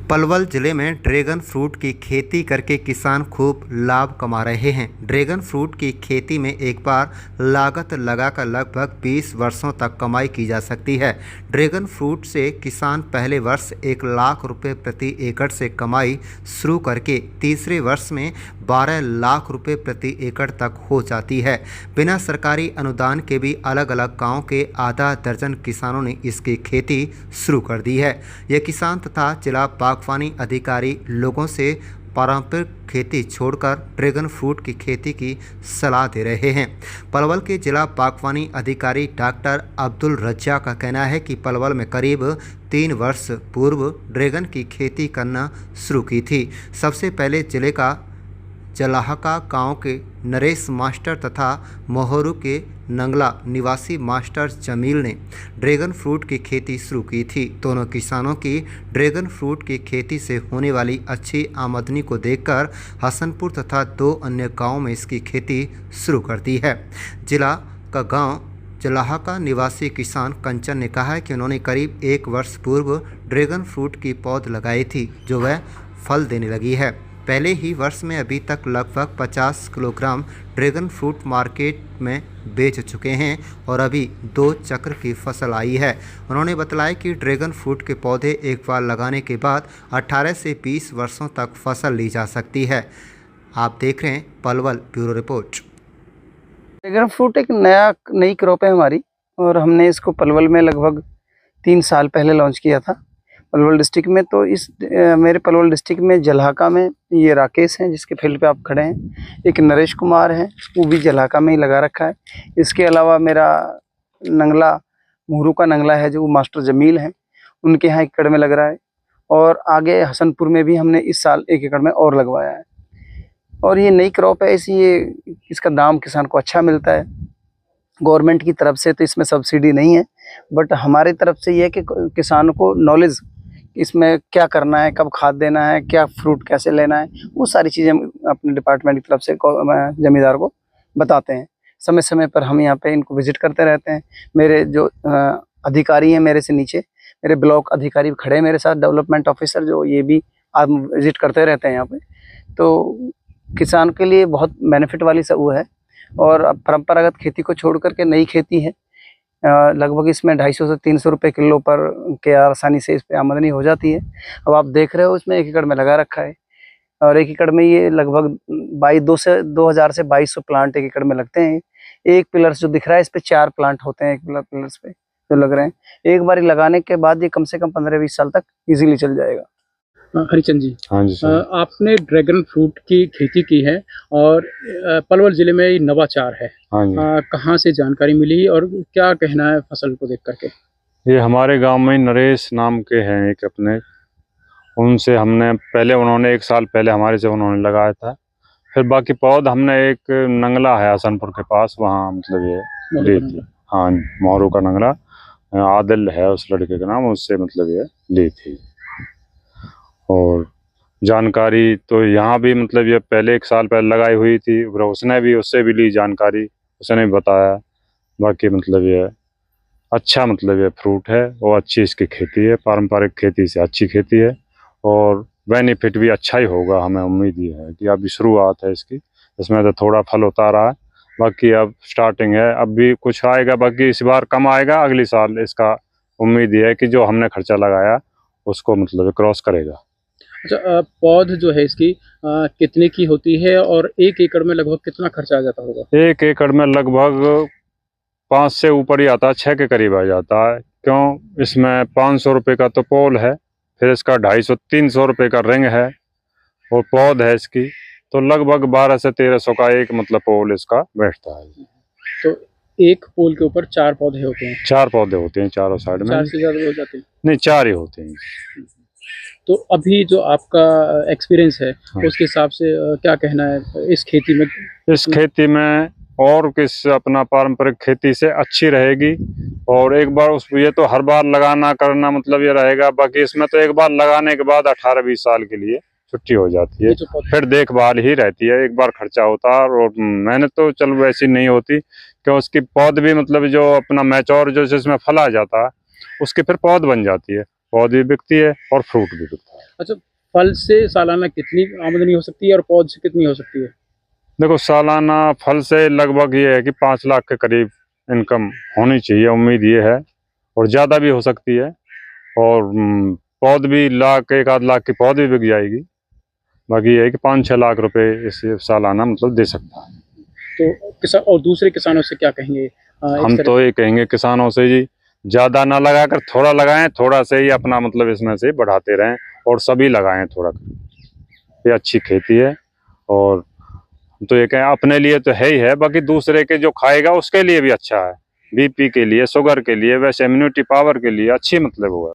पलवल जिले में dragon fruit की खेती करके किसान खूब लाभ कमा रहे हैं। ड्रैगन फ्रूट की खेती में एक बार लागत लगाकर लगभग 20 वर्षों तक कमाई की जा सकती है। ड्रैगन फ्रूट से किसान पहले वर्ष 1 लाख रुपए प्रति एकड़ से कमाई शुरू करके तीसरे वर्ष में 12 लाख रुपए प्रति एकड़ तक हो जाती है। बिना सरकारी अनुदान के भी अलग अलग गाँव के आधा दर्जन किसानों ने इसकी खेती शुरू कर दी है। ये किसान तथा जिला बागवानी अधिकारी लोगों से पारंपरिक खेती छोड़कर ड्रैगन फ्रूट की खेती की सलाह दे रहे हैं। पलवल के जिला बागवानी अधिकारी डॉक्टर अब्दुल रज्जा का कहना है कि पलवल में करीब 3 वर्ष पूर्व ड्रैगन की खेती करना शुरू की थी। सबसे पहले जिले का जलाहका गांव के नरेश मास्टर तथा मोहरू के नंगला निवासी मास्टर जमील ने ड्रैगन फ्रूट की खेती शुरू की थी। दोनों किसानों की ड्रैगन फ्रूट की खेती से होने वाली अच्छी आमदनी को देखकर हसनपुर तथा 2 अन्य गांवों में इसकी खेती शुरू कर दी है। जिला का गांव जलाहा का निवासी किसान कंचन ने कहा है कि उन्होंने करीब 1 वर्ष पूर्व ड्रैगन फ्रूट की पौध लगाई थी, जो वह फल देने लगी है। पहले ही वर्ष में अभी तक लगभग 50 किलोग्राम ड्रैगन फ्रूट मार्केट में बेच चुके हैं और अभी 2 चक्र की फसल आई है। उन्होंने बताया कि ड्रैगन फ्रूट के पौधे एक बार लगाने के बाद 18 से 20 वर्षों तक फसल ली जा सकती है। आप देख रहे हैं Palwal bureau report. Dragon fruit एक नई क्रॉप है हमारी, और हमने इसको पलवल में लगभग 3 साल पहले लॉन्च किया था पलवल डिस्ट्रिक्ट में। तो मेरे पलवल डिस्ट्रिक्ट में जलाहका में ये राकेश हैं जिसके फील्ड पे आप खड़े हैं, एक नरेश कुमार है वो भी जलाहका में ही लगा रखा है। इसके अलावा मेरा नंगला मोहरू का नंगला है जो मास्टर जमील हैं, उनके यहाँ 1 एकड़ में लग रहा है। और आगे हसनपुर में भी हमने इस साल 1 एकड़ में और लगवाया है। और ये नई क्रॉप है, इसलिए इसका दाम किसान को अच्छा मिलता है। गवर्नमेंट की तरफ से तो इसमें सब्सिडी नहीं है, बट हमारी तरफ से ये है कि किसानों को नॉलेज इसमें क्या करना है, कब खाद देना है, क्या फ्रूट कैसे लेना है, वो सारी चीज़ें हम अपने डिपार्टमेंट की तरफ से जमींदार को बताते हैं। समय समय पर हम यहाँ पे इनको विजिट करते रहते हैं। मेरे जो अधिकारी हैं मेरे से नीचे, मेरे ब्लॉक अधिकारी खड़े हैं मेरे साथ, डेवलपमेंट ऑफिसर, जो ये भी आप विजिट करते रहते हैं यहाँ पे। तो किसान के लिए बहुत बेनिफिट वाली सब वो है। और अब परंपरागत खेती को छोड़ करके नई खेती है, लगभग इसमें 250 से 300 रुपये किलो पर के आसानी से इस पे आमदनी हो जाती है। अब आप देख रहे हो इसमें 1 एकड़ में लगा रखा है, और 1 एकड़ में ये लगभग 2000 से 2200 प्लांट 1 एकड़ में लगते हैं। एक पिलर्स जो दिख रहा है इस पे 4 प्लांट होते हैं, एक पिलर्स पे जो लग रहे हैं। एक बार लगाने के बाद ये कम से कम 15-20 साल तक इजीली चल जाएगा। हरिचंद जी, हाँ जी सर। आपने ड्रैगन फ्रूट की खेती की है और पलवल जिले में ये नवाचार है। हाँ जी। कहाँ से जानकारी मिली और क्या कहना है फसल को देख करके? ये हमारे गांव में नरेश नाम के हैं एक अपने, उनसे हमने पहले, उन्होंने 1 साल पहले हमारे से उन्होंने लगाया था। फिर बाकी पौध हमने एक नंगला है हसनपुर के पास, वहाँ मतलब ये ली थी। हाँ, मोहरू का नंगला आदिल है उस लड़के का नाम, उससे मतलब ये ली थी। और जानकारी तो यहाँ भी मतलब ये पहले 1 साल पहले लगाई हुई थी, उसने भी, उससे भी ली जानकारी, उसने भी बताया। बाकी मतलब ये अच्छा मतलब ये फ्रूट है और अच्छी इसकी खेती है, पारंपरिक खेती से अच्छी खेती है और बेनिफिट भी अच्छा ही होगा। हमें उम्मीद ये है कि अभी शुरुआत है इसकी, इसमें तो थोड़ा फल होता रहा है, बाकी अब स्टार्टिंग है, अब भी कुछ आएगा, बाकी इस बार कम आएगा, अगली साल इसका उम्मीद ये है कि जो हमने खर्चा लगाया उसको मतलब क्रॉस करेगा। अच्छा, पौध जो है इसकी कितने की होती है और 1 एकड़ में लगभग कितना खर्चा आ जाता होगा? 1 एकड़ में लगभग 5 से ऊपर ही आता है, 6 के करीब आ जाता है। क्यों, इसमें 500 रुपये का तो पोल है, फिर इसका 250-300 रुपये का रिंग है और पौध है इसकी, तो लगभग 1200 से 1300 का एक मतलब पोल इसका बैठता है। तो एक पोल के ऊपर 4 पौधे होते हैं? 4 पौधे होते हैं चारों साइड में। 4 से ज़्यादा हो जाते हैं? नहीं, 4 ही होते हैं। तो अभी जो आपका एक्सपीरियंस है, हाँ, उसके हिसाब से क्या कहना है इस खेती में? इस खेती में और किस अपना पारंपरिक खेती से अच्छी रहेगी। और एक बार उस, ये तो हर बार लगाना करना मतलब ये रहेगा, बाकी इसमें तो एक बार लगाने के बाद 18-20 साल के लिए छुट्टी हो जाती है, फिर देखभाल ही रहती है। एक बार खर्चा होता है और मेहनत तो चल वैसी नहीं होती, क्यों उसकी पौध भी मतलब जो अपना मैच्योर जो जिसमें फल आ जाता है उसकी फिर पौध बन जाती है पौध भी बिकती है और फ्रूट भी बिकता है। अच्छा, फल से सालाना कितनी आमदनी हो सकती है और पौध से कितनी हो सकती है? देखो, सालाना फल से लगभग ये है कि 5 लाख के करीब इनकम होनी चाहिए, उम्मीद ये है, और ज़्यादा भी हो सकती है। और पौध भी लाख, 1 आध लाख की पौध भी बिक जाएगी। बाकी ये है कि 5-6 लाख रुपए इस सालाना मतलब दे सकता है। तो किसान और दूसरे किसानों से क्या कहेंगे? इस हम तरह- तो ये कहेंगे किसानों से जी, ज़्यादा ना लगाकर थोड़ा लगाएं, थोड़ा से ही अपना मतलब इसमें से बढ़ाते रहें, और सभी लगाएं थोड़ा। ये अच्छी खेती है, और तो ये कहें अपने लिए तो है ही है, बाकी दूसरे के जो खाएगा उसके लिए भी अच्छा है। बीपी के लिए, शुगर के लिए, वैसे इम्यूनिटी पावर के लिए अच्छी मतलब हुआ।